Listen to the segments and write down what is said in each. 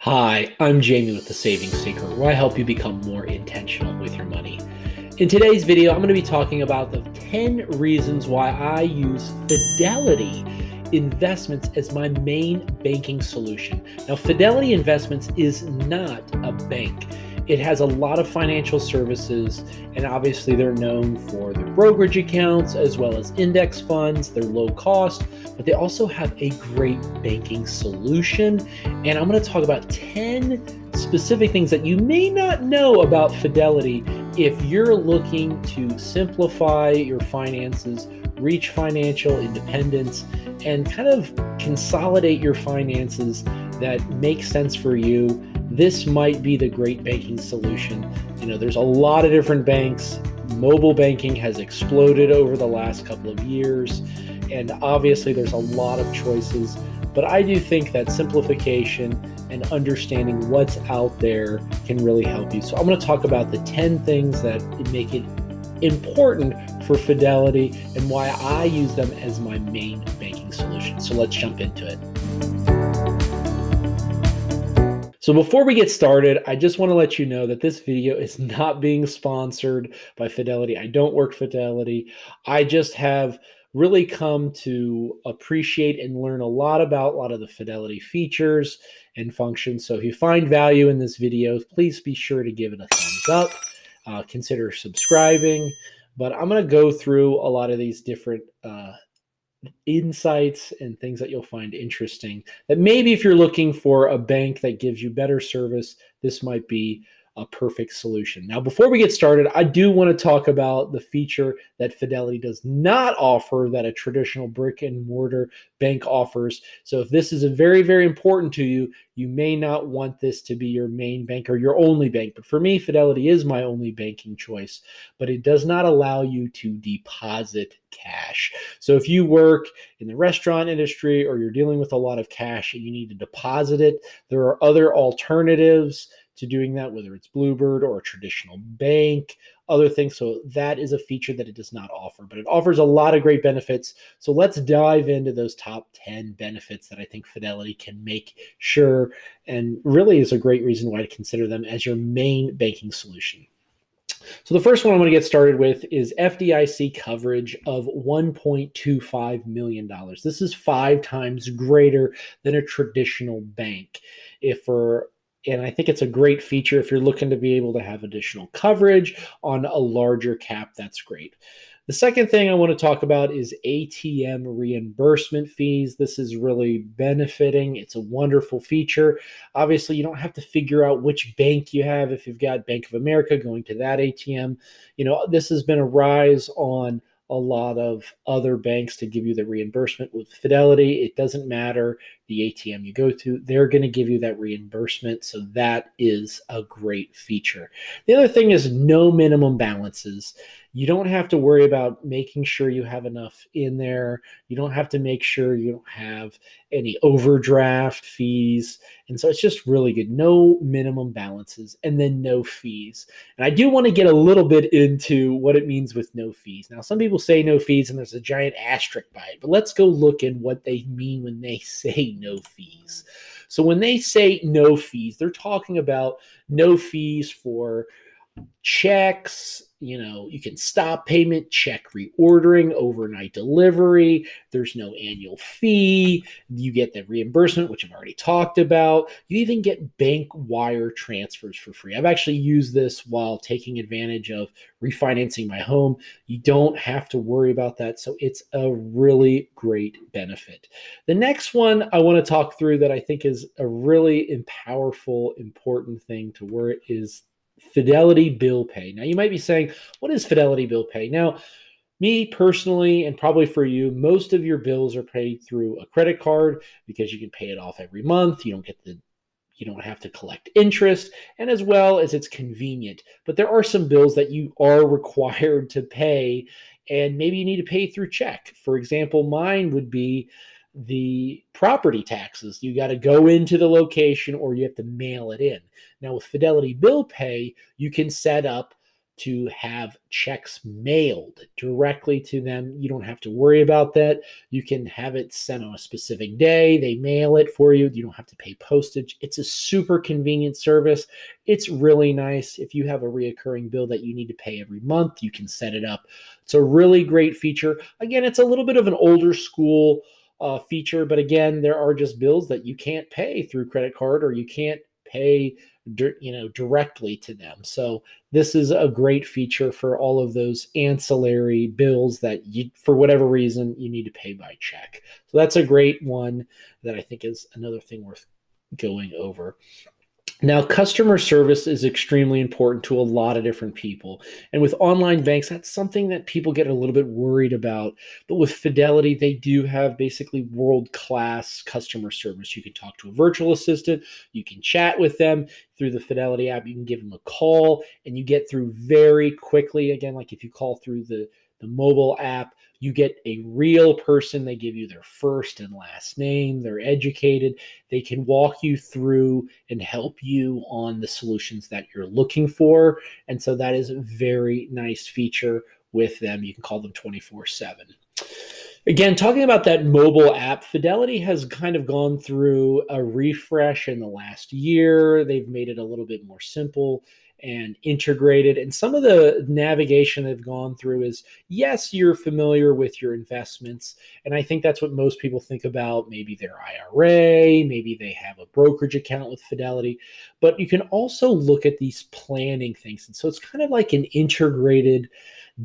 Hi, I'm Jamie with The Savings Secret, where I help you become more intentional with your money. In today's video, I'm going to be talking about the 10 reasons why I use Fidelity Investments as my main banking solution. Now, Fidelity Investments is not a bank. It has a lot of financial services, and obviously they're known for their brokerage accounts as well as index funds. They're low cost, but they also have a great banking solution. And I'm going to talk about 10 specific things that you may not know about Fidelity if you're looking to simplify your finances, reach financial independence, and kind of consolidate your finances that make sense for you. This might be the great banking solution. There's a lot of different banks. Mobile banking has exploded over the last couple of years, and obviously there's a lot of choices. But I do think that simplification and understanding what's out there can really help you. So I'm going to talk about the 10 things that make it important for Fidelity and why I use them as my main banking solution. So let's jump into it. So before we get started, I just want to let you know that this video is not being sponsored by Fidelity. I don't work Fidelity. I just have really come to appreciate and learn a lot about a lot of the Fidelity features and functions. So if you find value in this video, please be sure to give it a thumbs up. Consider subscribing. But I'm going to go through a lot of these different insights and things that you'll find interesting, that maybe if you're looking for a bank that gives you better service, this might be a perfect solution. Now, before we get started, I do want to talk about the feature that Fidelity does not offer that a traditional brick and mortar bank offers. So if this is very, very important to you, you may not want this to be your main bank or your only bank. But for me, Fidelity is my only banking choice, but it does not allow you to deposit cash. So if you work in the restaurant industry or you're dealing with a lot of cash and you need to deposit it, there are other alternatives to doing that, whether it's Bluebird or a traditional bank, other things. So that is a feature that it does not offer, but it offers a lot of great benefits. So let's dive into those top 10 benefits that I think Fidelity can make sure, and really is a great reason why to consider them as your main banking solution. So the first one I'm going to get started with is FDIC coverage of $1.25 million. This is 5 times greater than a traditional bank. And I think it's a great feature if you're looking to be able to have additional coverage on a larger cap. That's great. The second thing I want to talk about is ATM reimbursement fees. This is really benefiting. It's a wonderful feature. Obviously, you don't have to figure out which bank you have. If you've got Bank of America, going to that ATM, this has been a rise on a lot of other banks to give you the reimbursement. With Fidelity, it doesn't matter the ATM you go to, they're going to give you that reimbursement. So that is a great feature. The other thing is no minimum balances. You don't have to worry about making sure you have enough in there. You don't have to make sure you don't have any overdraft fees. And so it's just really good. No minimum balances and then no fees. And I do want to get a little bit into what it means with no fees. Now, some people say no fees and there's a giant asterisk by it, but let's go look in what they mean when they say no fees. So when they say no fees, they're talking about no fees for checks. You can stop payment, check reordering, overnight delivery. There's no annual fee. You get the reimbursement, which I've already talked about. You even get bank wire transfers for free. I've actually used this while taking advantage of refinancing my home. You don't have to worry about that. So it's a really great benefit. The next one I want to talk through that I think is a really powerful, important thing to worry is Fidelity Bill Pay. Now, you might be saying, what is Fidelity Bill Pay? Now, me personally, and probably for you, most of your bills are paid through a credit card because you can pay it off every month. You don't have to collect interest, and as well as it's convenient. But there are some bills that you are required to pay, and maybe you need to pay through check. For example, mine would be the property taxes. You got to go into the location or you have to mail it in. Now with Fidelity Bill Pay, you can set up to have checks mailed directly to them. You don't have to worry about that. You can have it sent on a specific day. They mail it for you. You don't have to pay postage. It's a super convenient service. It's really nice. If you have a reoccurring bill that you need to pay every month, you can set it up. It's a really great feature. Again, it's a little bit of an older school feature, but again, there are just bills that you can't pay through credit card, or you can't pay directly to them. So this is a great feature for all of those ancillary bills that you, for whatever reason, you need to pay by check. So that's a great one that I think is another thing worth going over. Now, customer service is extremely important to a lot of different people. And with online banks, that's something that people get a little bit worried about. But with Fidelity, they do have basically world-class customer service. You can talk to a virtual assistant, you can chat with them through the Fidelity app, you can give them a call, and you get through very quickly. Again, like if you call through the mobile app, you get a real person. They give you their first and last name. They're educated. They can walk you through and help you on the solutions that you're looking for. And so that is a very nice feature with them. You can call them 24/7. Again, talking about that mobile app, Fidelity has kind of gone through a refresh in the last year. They've made it a little bit more simple and integrated. And some of the navigation they've gone through is, yes, you're familiar with your investments. And I think that's what most people think about. Maybe their IRA, maybe they have a brokerage account with Fidelity, but you can also look at these planning things. And so it's kind of like an integrated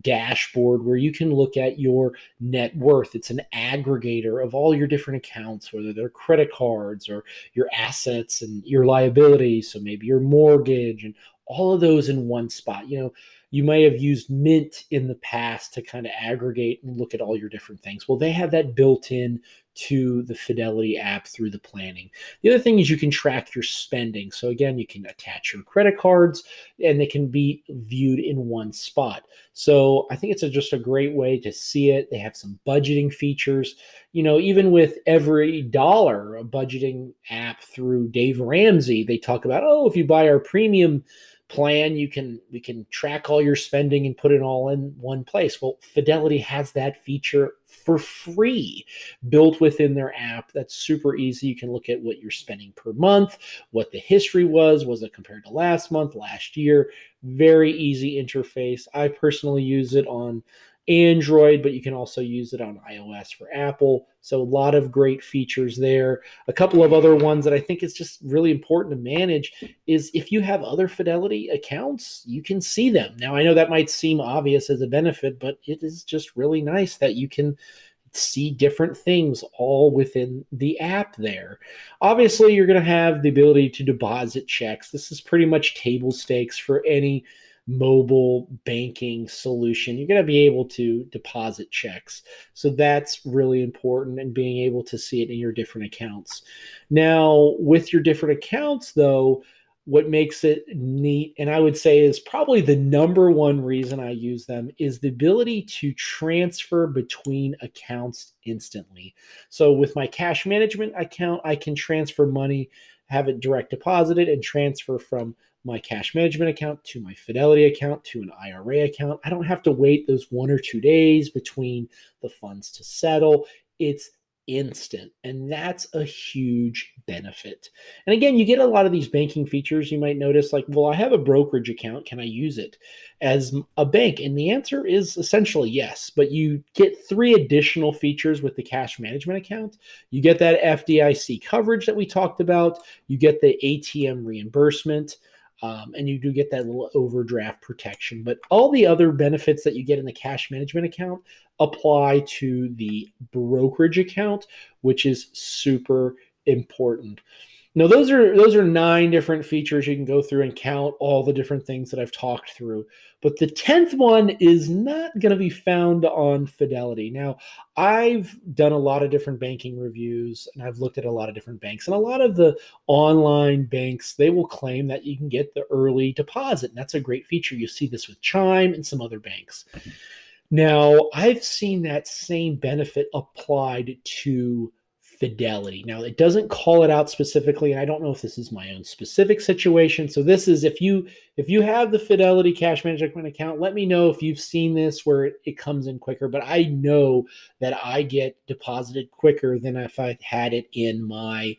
dashboard where you can look at your net worth. It's an aggregator of all your different accounts, whether they're credit cards or your assets and your liabilities. So maybe your mortgage and all of those in one spot. You may have used Mint in the past to kind of aggregate and look at all your different things. Well, they have that built in to the Fidelity app through the planning. The other thing is you can track your spending. So again, you can attach your credit cards and they can be viewed in one spot. So I think it's just a great way to see it. They have some budgeting features. Even with every dollar, a budgeting app through Dave Ramsey, they talk about, if you buy our premium plan, we can track all your spending and put it all in one place. Well, Fidelity has that feature for free built within their app. That's super easy. You can look at what you're spending per month, what the history was it compared to last month, last year. Very easy interface. I personally use it on Android, but you can also use it on iOS for Apple. So a lot of great features there. A couple of other ones that I think is just really important to manage is if you have other Fidelity accounts, you can see them. Now, I know that might seem obvious as a benefit, but it is just really nice that you can see different things all within the app there. Obviously, you're going to have the ability to deposit checks. This is pretty much table stakes for any mobile banking solution. You're going to be able to deposit checks. So that's really important, and being able to see it in your different accounts. Now, with your different accounts, though, what makes it neat, and I would say is probably the number one reason I use them, is the ability to transfer between accounts instantly. So with my cash management account, I can transfer money, have it direct deposited, and transfer from my cash management account to my Fidelity account to an IRA account. I don't have to wait those 1 or 2 days between the funds to settle. It's instant, and that's a huge benefit. And again, you get a lot of these banking features. You might notice, like, well, I have a brokerage account. Can I use it as a bank? And the answer is essentially yes, but you get 3 additional features with the cash management account. You get that FDIC coverage that we talked about. You get the ATM reimbursement. And you do get that little overdraft protection. But all the other benefits that you get in the cash management account apply to the brokerage account, which is super important. Now, those are 9 different features. You can go through and count all the different things that I've talked through. But the 10th one is not going to be found on Fidelity. Now, I've done a lot of different banking reviews, and I've looked at a lot of different banks. And a lot of the online banks, they will claim that you can get the early deposit. And that's a great feature. You see this with Chime and some other banks. Now, I've seen that same benefit applied to Fidelity. Now, it doesn't call it out specifically, and I don't know if this is my own specific situation. So this is if you have the Fidelity cash management account, let me know if you've seen this where it comes in quicker. But I know that I get deposited quicker than if I had it in my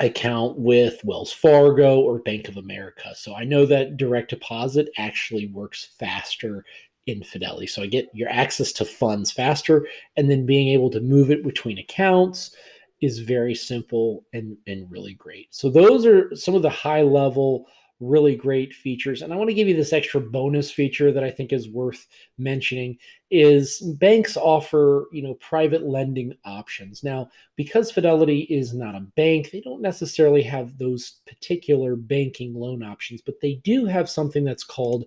account with Wells Fargo or Bank of America. So I know that direct deposit actually works faster in Fidelity. So I get your access to funds faster, and then being able to move it between accounts is very simple and really great. So those are some of the high level, really great features. And I want to give you this extra bonus feature that I think is worth mentioning is banks offer, private lending options. Now, because Fidelity is not a bank, they don't necessarily have those particular banking loan options, but they do have something that's called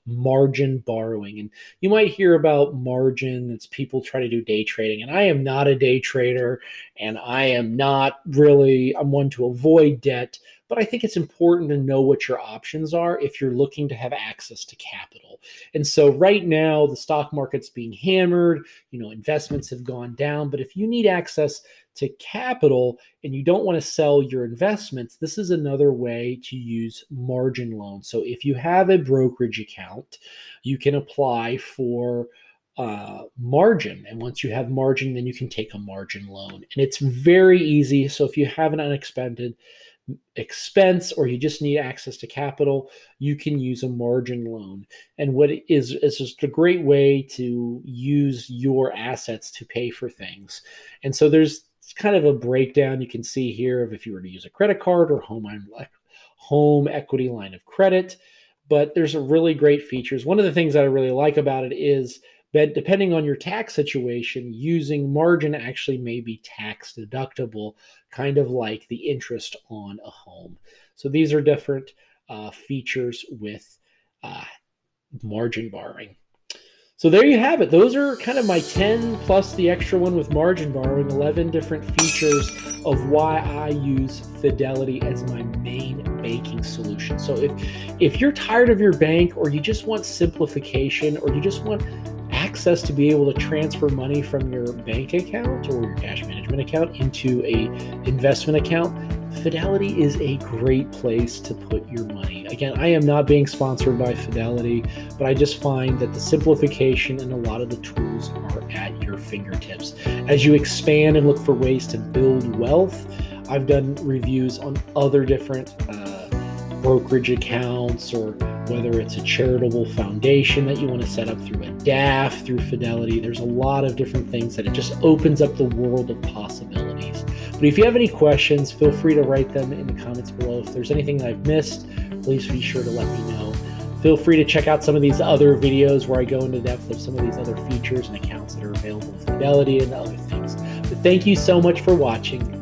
margin borrowing. And you might hear about margin. It's people try to do day trading. And I am not a day trader, and I'm one to avoid debt. But I think it's important to know what your options are if you're looking to have access to capital. And so right now, the stock market's being hammered, investments have gone down. But if you need access to capital and you don't want to sell your investments, this is another way to use margin loans. So if you have a brokerage account, you can apply for margin. And once you have margin, then you can take a margin loan. And it's very easy. So if you have an unexpected expense or you just need access to capital, you can use a margin loan. And what it is just a great way to use your assets to pay for things. And so there's kind of a breakdown you can see here of if you were to use a credit card or home equity line of credit. But there's a really great features. One of the things that I really like about it is that depending on your tax situation, using margin actually may be tax deductible, kind of like the interest on a home. So these are different features with margin borrowing. So there you have it. Those are kind of my 10 plus the extra one with margin borrowing, 11 different features of why I use Fidelity as my main banking solution. So if you're tired of your bank, or you just want simplification, or you just want access to be able to transfer money from your bank account or your cash management account into a investment account, Fidelity is a great place to put your money. Again, I am not being sponsored by Fidelity, but I just find that the simplification and a lot of the tools are at your fingertips. As you expand and look for ways to build wealth, I've done reviews on other different brokerage accounts, or whether it's a charitable foundation that you want to set up through a DAF, through Fidelity. There's a lot of different things that it just opens up the world of possibilities. But if you have any questions, feel free to write them in the comments below. If there's anything that I've missed, please be sure to let me know. Feel free to check out some of these other videos where I go into depth of some of these other features and accounts that are available with Fidelity and other things. But thank you so much for watching.